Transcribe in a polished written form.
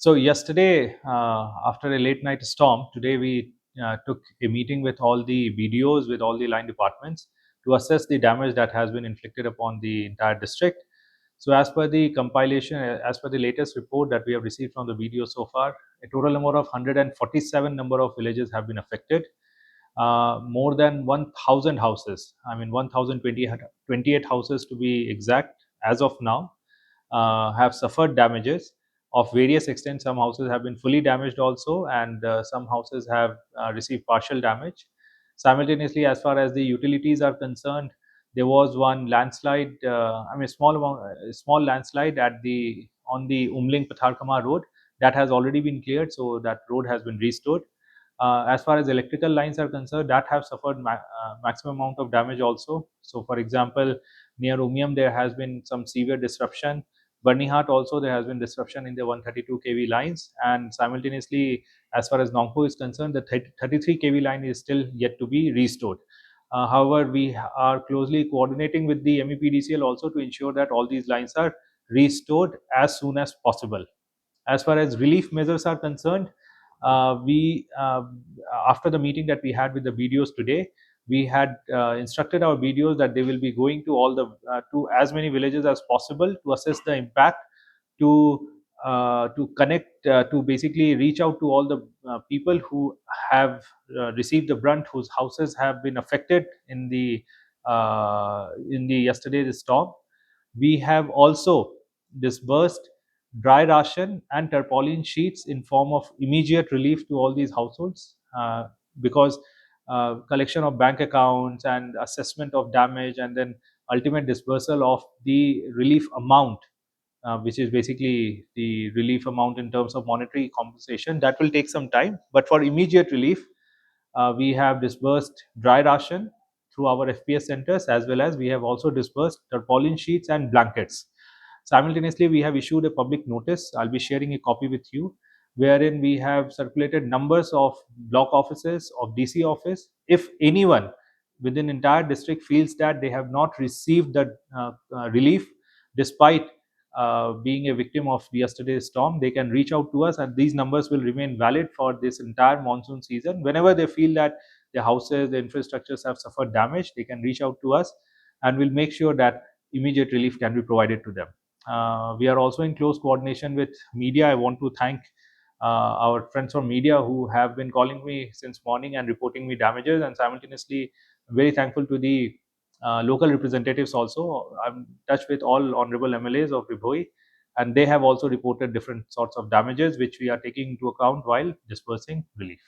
So yesterday, after a late night storm, today we took a meeting with all the BDOs, with all the line departments to assess the damage that has been inflicted upon the entire district. So as per the compilation, as per the latest report that we have received from the BDO so far, a total number of 147 number of villages have been affected. More than 1,000 houses, I mean 1,028 houses to be exact, as of now, have suffered damages of various extents. Some houses have been fully damaged also, and some houses have received partial damage. Simultaneously, as far as the utilities are concerned, there was one landslide, small landslide at the on the Umling Patharkama road that has already been cleared, so that road has been restored. As far as electrical lines are concerned, that have suffered maximum amount of damage also. So, for example, near Umiam, there has been some severe disruption. Barnihat also, there has been disruption in the 132 kV lines, and simultaneously, as far as Nongpoh is concerned, the 33 kV line is still yet to be restored. However, we are closely coordinating with the MEPDCL also to ensure that all these lines are restored as soon as possible. As far as relief measures are concerned, we after the meeting that we had with the BDOs today, we had instructed our BDOs that they will be going to all the to as many villages as possible to assess the impact, to connect, to basically reach out to all the people who have received the brunt, whose houses have been affected in the yesterday's storm. We have also disbursed dry ration and tarpaulin sheets in form of immediate relief to all these households, because collection of bank accounts and assessment of damage and then ultimate disbursal of the relief amount, which is basically the relief amount in terms of monetary compensation, that will take some time. But for immediate relief, we have disbursed dry ration through our FPS centers, as well as we have also disbursed tarpaulin sheets and blankets. Simultaneously, we have issued a public notice. I'll be sharing a copy with you, wherein we have circulated numbers of block offices, of DC office. If anyone within entire district feels that they have not received the relief, despite being a victim of yesterday's storm, they can reach out to us, and these numbers will remain valid for this entire monsoon season. Whenever they feel that their houses, their infrastructures have suffered damage, they can reach out to us, and we'll make sure that immediate relief can be provided to them. We are also in close coordination with media. I want to thank our friends from media who have been calling me since morning and reporting me damages, and simultaneously very thankful to the local representatives also. I'm in touch with all honorable MLAs of Ri-Bhoi, and they have also reported different sorts of damages, which we are taking into account while dispersing relief.